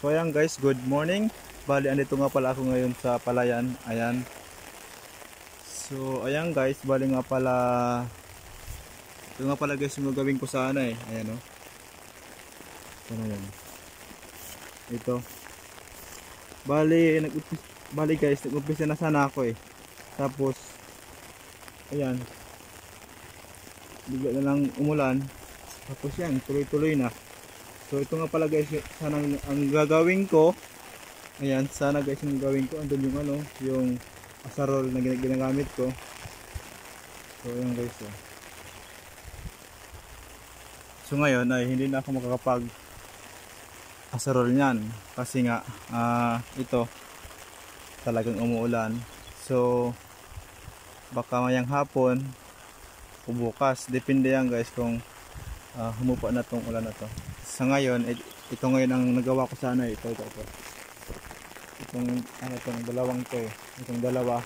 So ayan guys, good morning. Bali andito nga pala ako ngayon sa palayan. Ayan. So ayan guys, bali nga pala ito nga pala guys yung gagawin ko sana eh. Ayan o. Ano yan? Ito. Bali guys, nag-umpisa na sana ako eh. Tapos ayan. Bigla na lang umulan. Tapos yan, tuloy-tuloy na. So ito nga pala guys, sana ang gagawin ko. Ayan, sana guys yung gagawin ko. Andun yung ano, yung asarol na ginagamit ko. So ayan guys. So ngayon ay hindi na ako makakapag asarol niyan. Kasi nga, ito talagang umuulan. So baka mayang hapon o bukas. Depende yan guys kung humupa na tong ulan na to. Sa ngayon, ito ngayon ang nagawa ko sana ito. Itong ano tong dalawang to eh. Itong dalawa.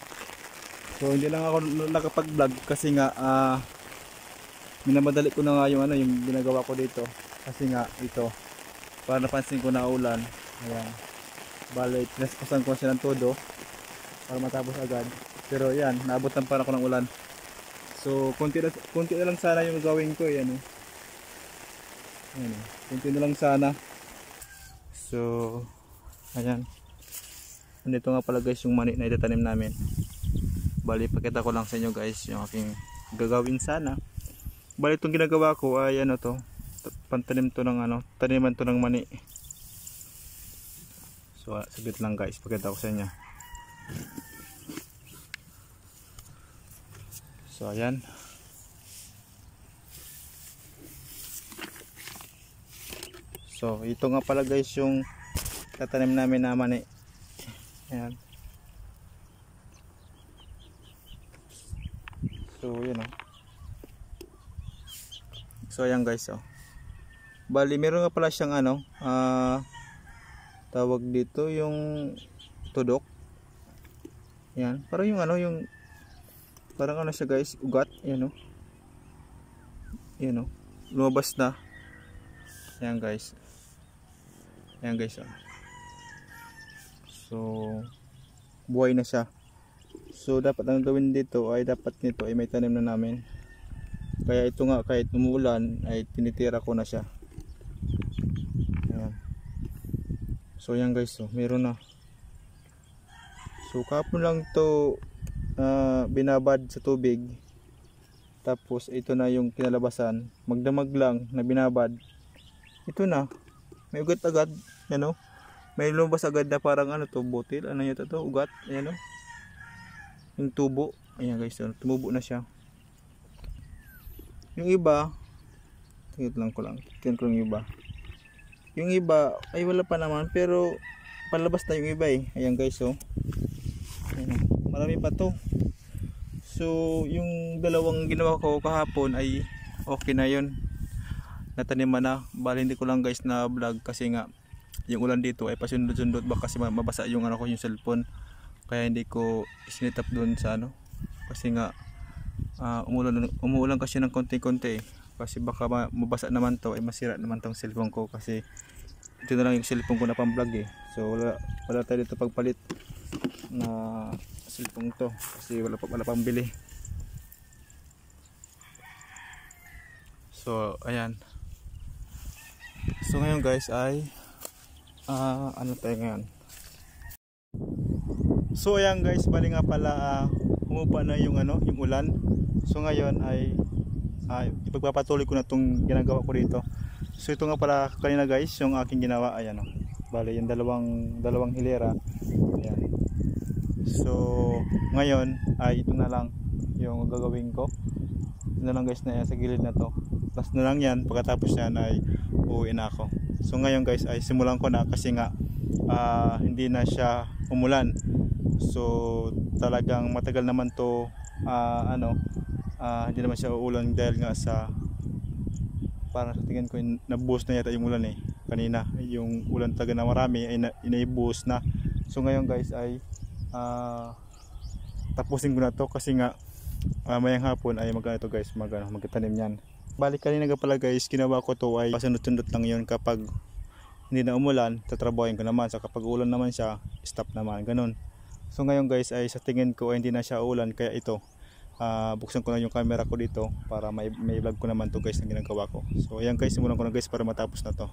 So hindi lang ako nakapag-vlog kasi nga minamadali ko na nga yung ano yung ginagawa ko dito. Kasi nga ito para napansin ko na ulan. Ayan. Bale, pinaspasan ko siya ng todo para matapos agad. Pero yan, naabutan pa ako ng ulan. So konti na lang sana yung gawin ko eh, ano. Ayan, konti na lang sana. So ayan, andito nga pala guys yung mani na itatanim namin. Bali pakita ko lang sa inyo guys yung aking gagawin sana. Bali itong ginagawa ko ay ano to, pantanim to ng ano, taniman to ng mani. So saglit lang guys, pakita ko sa inyo. So ayan. So ito nga pala guys yung tatanim namin na mani. Ayan. So yun o. So ayan guys o. Bali meron nga pala siyang ano, tawag dito yung tudok. Ayan. Parang yung ano yung parang ano siya guys, ugat. Ayan o. Ayan o. Lumabas na. Ayan guys. Ayan guys. So buhay na siya. So dapat ang gawin dito ay dapat nito ay may tanim na namin. Kaya ito nga kahit umuulan ay tinitira ko na siya. Ayan. So ayan guys. So, meron na. So kapon lang to binabad sa tubig. Tapos ito na yung kinalabasan. Magdamag lang na binabad. Ito na. May ugat agad. Yan o. May lumabas agad na parang ano to, butil. Ano yun to? Ugat. Ayan o. Yung tubo. Ayan guys. Tumubo na siya. Yung iba. Tingnan ko lang. Tingnan ko yung iba. Yung iba ay wala pa naman. Pero palabas na yung iba eh. Ayan guys o. Ayan, marami pa to. So yung dalawang ginawa ko kahapon ay okay na yun. Nataniman na. Bali hindi ko lang guys na vlog kasi nga yung ulan dito ay pasundot-sundot ba kasi mabasa yung ano ko yung cellphone. Kaya hindi ko isinitap doon sa ano. Kasi nga umuulan kasi ng konti-konti eh. Kasi baka mabasa naman to ay masira naman tong cellphone ko kasi ito na lang yung cellphone ko na pang vlog eh. So wala tayo dito pagpalit na cellphone to kasi wala pang bili. So ayan. So ngayon guys ay ano tayo ngayon. So ayan guys, bali nga pala humupa na yung ano, yung ulan. So ngayon ay ipagpapatuloy ko na tong ginagawa ko dito. So ito nga pala kanina guys, yung aking ginawa ay ano. Bali yung dalawang hilera. Ayan. So ngayon ay ito na lang yung gagawin ko. Ito na lang guys na yan, sa gilid na to. Last na lang yan, pagkatapos yan ay uuwi na ako. So ngayon guys ay simulan ko na kasi nga hindi na siya umulan. So talagang matagal naman to hindi naman siya uulan dahil nga sa parang sa tingin ko nabuhos na yata yung ulan eh. Kanina yung ulan talaga na marami ay inaibuhos na. So ngayon guys ay tapusin ko na to kasi nga mayang hapon ay magkano to guys, magtanim yan. Balik kanina nga pala guys, ginawa ko to ay pasunod-sunod lang yun kapag hindi na umulan, tatrabahoin ko naman. So kapag ulan naman siya, stop naman, ganun. So ngayon guys ay sa tingin ko ay hindi na siya ulan, kaya ito buksan ko na yung camera ko dito para may vlog ko naman to guys na ginagawa ko. So ayan guys, simulan ko na guys para matapos na to.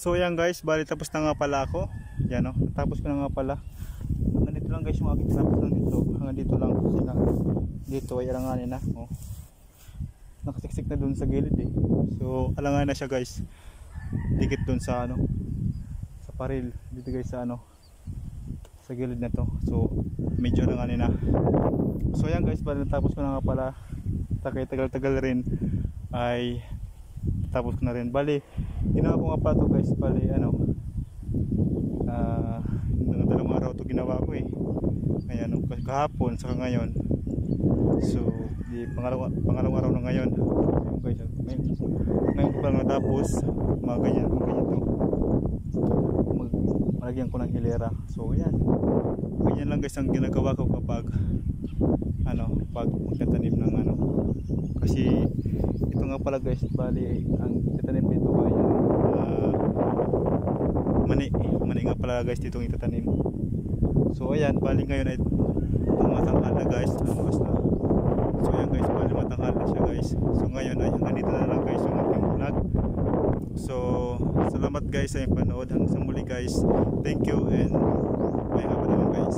So yan guys, bali tapos na nga pala ako. Yan o, tapos ko na nga pala. Hanggang dito lang guys yung aking tapos lang dito. Hanggang dito lang sila. Dito ay alanganin na. Oh. Nakasiksik na dun sa gilid eh. So alanganin na siya guys. Dikit dun sa ano, sa paril. Dito guys sa ano, sa gilid na to. So medyo alanganin na. So yan guys, bali natapos ko na nga pala. Takay tagal-tagal rin ay tapos ko na rin. Bali ginawa ko nga pala to guys. Bali ano, dalawang araw to ginawa ko eh. Ayan, kahapon saka ngayon. So di pangalawang araw na ngayon. Ayan guys, ngayon ko lang natapos. Mga ganyan to. Malagyan ko ng hilera. So ayan, ganyan lang guys ang ginagawa ko kapag ano, pag magtatanim ng ano. Kasi ito nga pala guys, bali ang itatanim dito ay mani nga pala guys dito ang itatanim. So ayan, bali ngayon ay tumatanghal na guys, lumas na. So ayan guys, bali matanghal na siya guys. So ngayon ay hanggang dito na lang guys yung aking vlog. So salamat guys sa inyong panood. Hanggang sa muli guys, thank you and may haba naman guys.